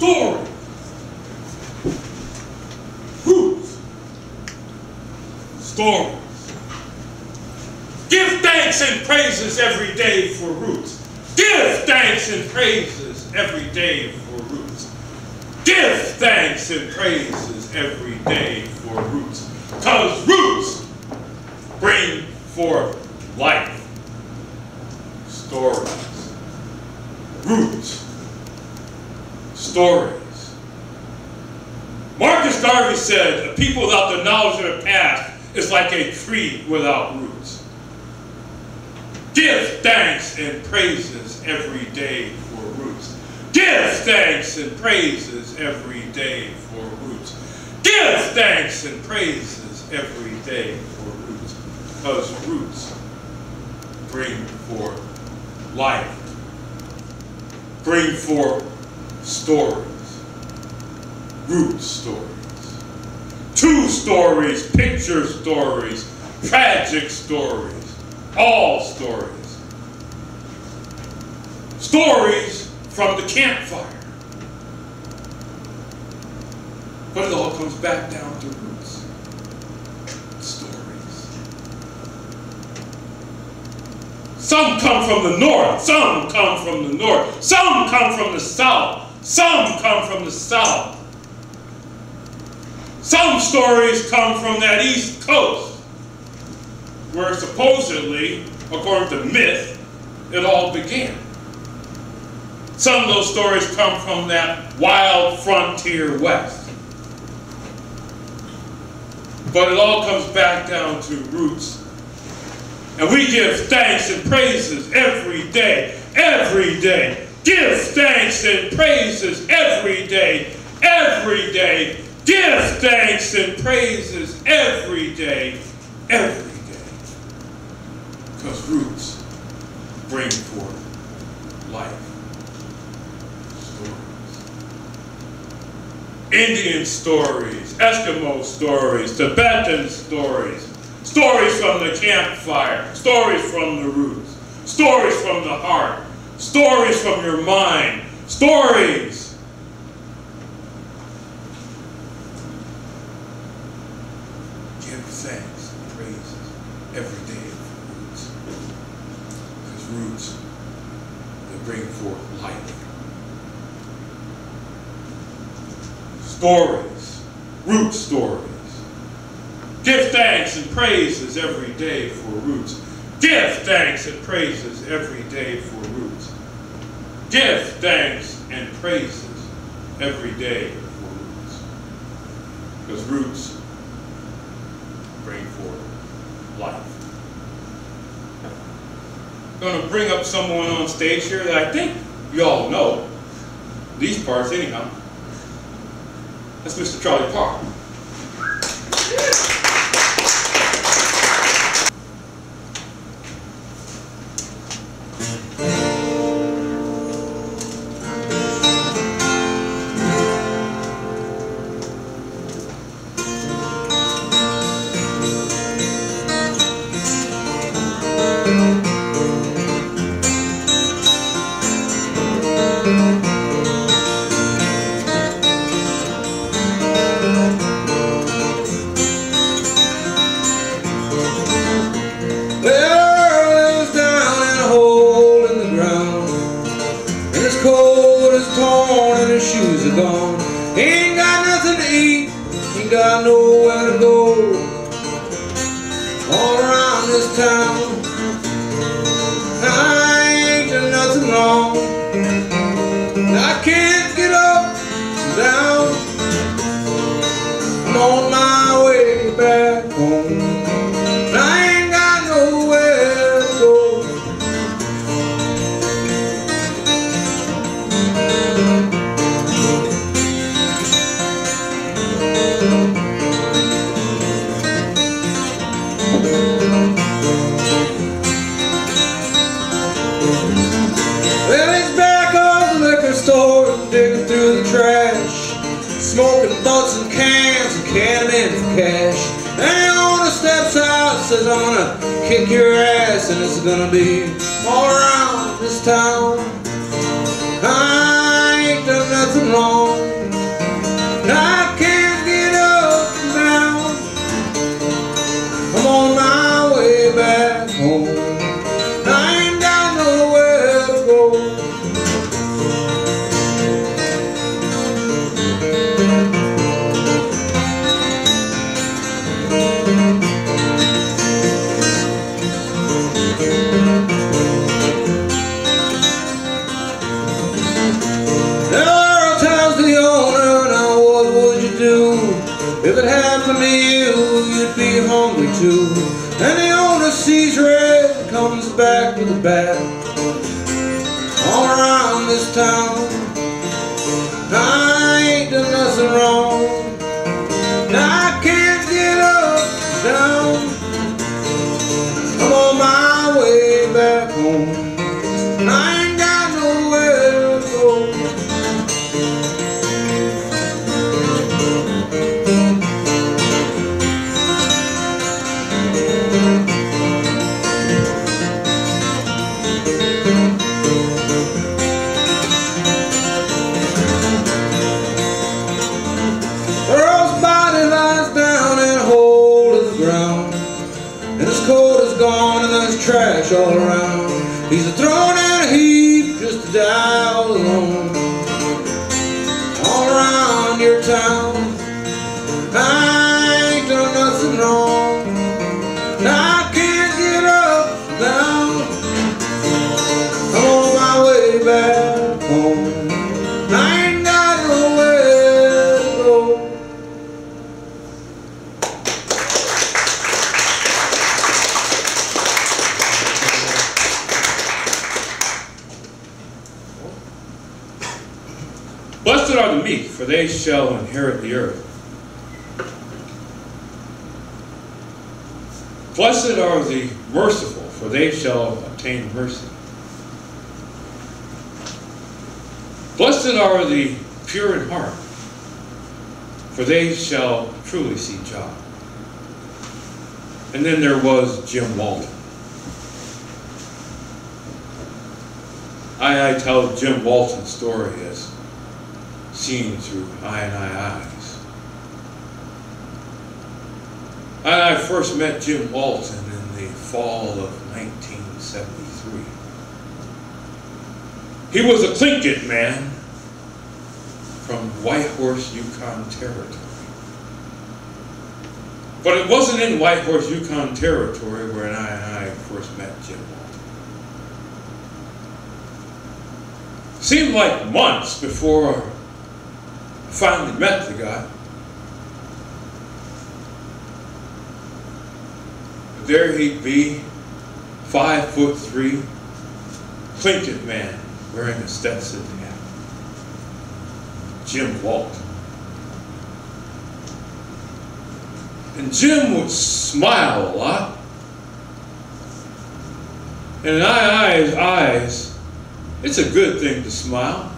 story. Roots. Stories. Give thanks and praises every day for roots. Give thanks and praises every day for roots. Give thanks and praises every day for roots. Because roots bring forth life. Stories. Roots. Stories. Marcus Garvey said, a people without the knowledge of the past is like a tree without roots. Give thanks and praises every day for roots. Give thanks and praises every day for roots. Give thanks and praises every day for roots. Because roots bring forth life. Bring forth stories. Root stories. True stories, picture stories, tragic stories, all stories. Stories from the campfire. But it all comes back down to roots. Stories. Some come from the north, some come from the north, some come from the south, some come from the south. Some stories come from that East Coast, where supposedly, according to myth, it all began. Some of those stories come from that wild frontier West. But it all comes back down to roots. And we give thanks and praises every day, every day. Give thanks and praises every day, every day. Give thanks and praises every day, every day. Because roots bring forth life. Stories. Indian stories, Eskimo stories, Tibetan stories, stories from the campfire, stories from the roots, stories from the heart, stories from your mind, stories. Thanks and praises every day for roots. Because roots, they bring forth life. Stories, root stories. Give thanks and praises every day for roots. Give thanks and praises every day for roots. Give thanks and praises every day for roots. Because roots bring forth life. I'm going to bring up someone on stage here that I think you all know. These parts anyhow. That's Mr. Charlie Parr. Shoes are gone. Ain't got nothing to eat, ain't got nowhere to go. All around this town, I ain't done nothing wrong. I can't get up and down. I'm on my way back home. I ain't got nowhere to go. Well, he's back on the liquor store, digging through the trash, smoking butts and cans and canning in for cash. And the owner steps out and says, I'm gonna kick your ass, and it's gonna be all around this town. I ain't done nothing wrong. I can't get up and down. I'm on my way back home. I ain't got nowhere to go. If it happened to you, you'd be hungry too. And the owner sees red and comes back with a bat. All around this town, I ain't done nothing wrong. I can't get up and down. I'm on my way back home. I ain't got nowhere to go. Trash all around. He's thrown in a heap just to die all alone. All around your town, I ain't done nothing wrong. I can't get up and down. I'm on my way back home. I ain't got nowhere to go. Blessed are the meek, for they shall inherit the earth. Blessed are the merciful, for they shall obtain mercy. Blessed are the pure in heart, for they shall truly see God. And then there was Jim Walton. I tell Jim Walton's story as seen through I eyes. I first met Jim Walton in the fall of 1973. He was a Tlingit man from Whitehorse, Yukon Territory. But it wasn't in Whitehorse, Yukon Territory where I first met Jim Walton. Seemed like months before I finally met the guy. There he'd be, 5'3", Tlingit man wearing a Stetson hat. Jim Walton. And Jim would smile a lot. And in eyes, it's a good thing to smile.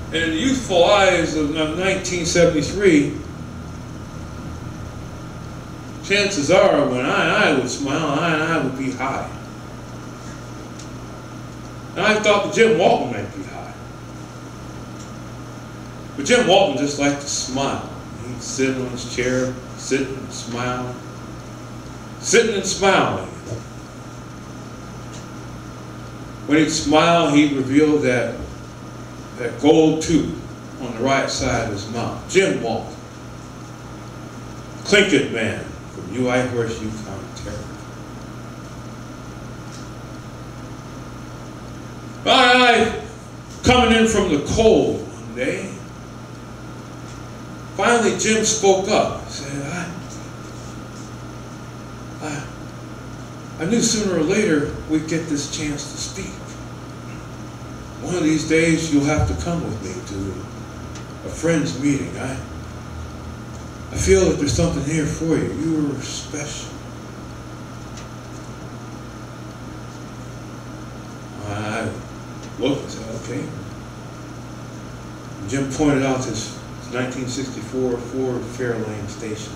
And in the youthful eyes of 1973, chances are when I would smile, I would be high. And I thought that Jim Walton might be high. But Jim Walton just liked to smile. He'd sit on his chair, sitting and smiling, sitting and smiling. When he'd smile, he'd reveal that gold tooth on the right side of his mouth. Jim Walton, Tlingit man from Whitehorse, Yukon Territory. I coming in from the cold one day. Finally, Jim spoke up. He said, I knew sooner or later we'd get this chance to speak. One of these days you'll have to come with me to a friend's meeting. I feel that there's something here for you. You're special. I looked and said, okay. And Jim pointed out this 1964 Ford Fairlane station.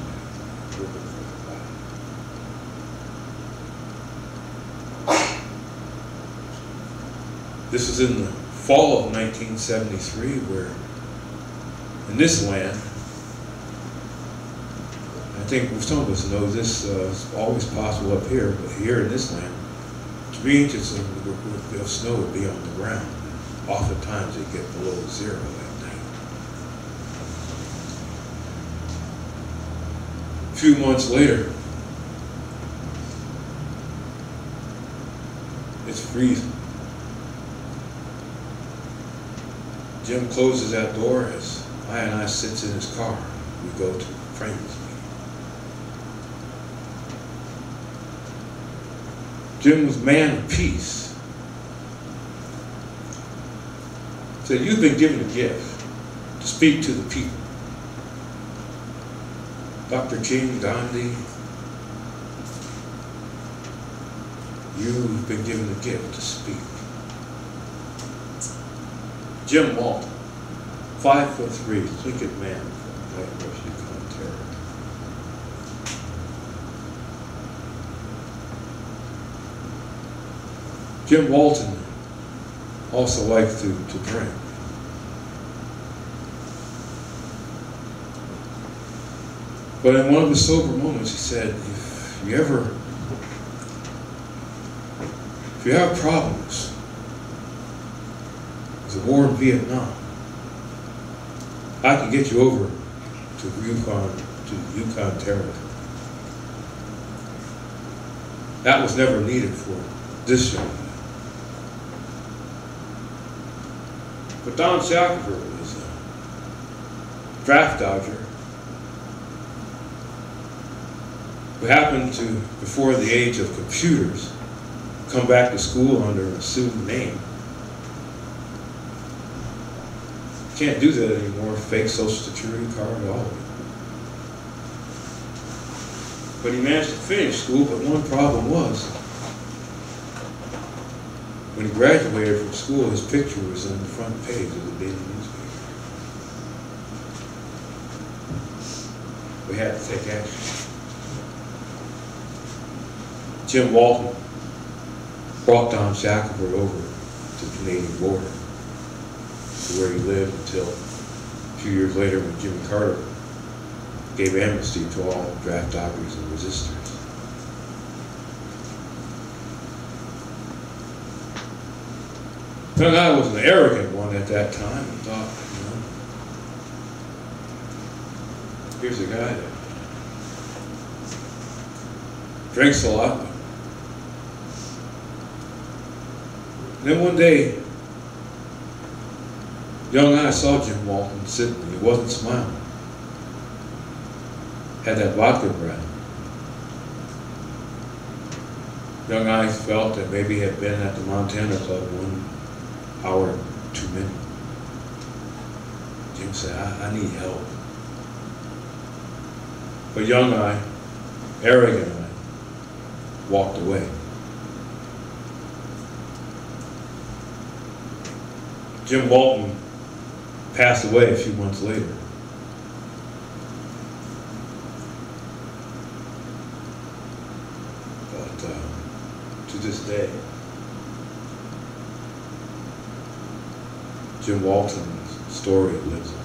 This was in the fall of 1973 where in this land, I think some of us know this is always possible up here, but here in this land, 3 inches of snow would be on the ground. Oftentimes they get below 0 at night. A few months later, it's freezing. Jim closes that door as I sits in his car. We go to Franklin's meeting. Jim was a man of peace. Said, you've been given a gift to speak to the people. Dr. King, Gandhi, you've been given a gift to speak. Jim Walton, 5'3", sleek man from White Horse, Ontario. Jim Walton also liked to drink. But in one of his sober moments, he said, if you have problems, there's a war in Vietnam, I can get you over to Yukon territory. That was never needed for this young man. But Don Shackelford was a draft dodger who happened to, before the age of computers, come back to school under an assumed name. Can't do that anymore, fake Social Security card, all of it. But he managed to finish school, but one problem was, when he graduated from school, his picture was on the front page of the daily newspaper. We had to take action. Jim Walton brought Don Shackelford over to the Canadian border, to where he lived until a few years later when Jimmy Carter gave amnesty to all draft dodgers and resistors. Now, I was an arrogant one at that time and thought, here's a guy that drinks a lot. Then one day, young I saw Jim Walton sitting, and he wasn't smiling. Had that vodka breath. Young I felt that maybe he had been at the Montana Club 1 hour too many. Jim said, I need help. But young I, arrogant I, walked away. Jim Walton passed away a few months later. But to this day, Jim Walton's story lives on.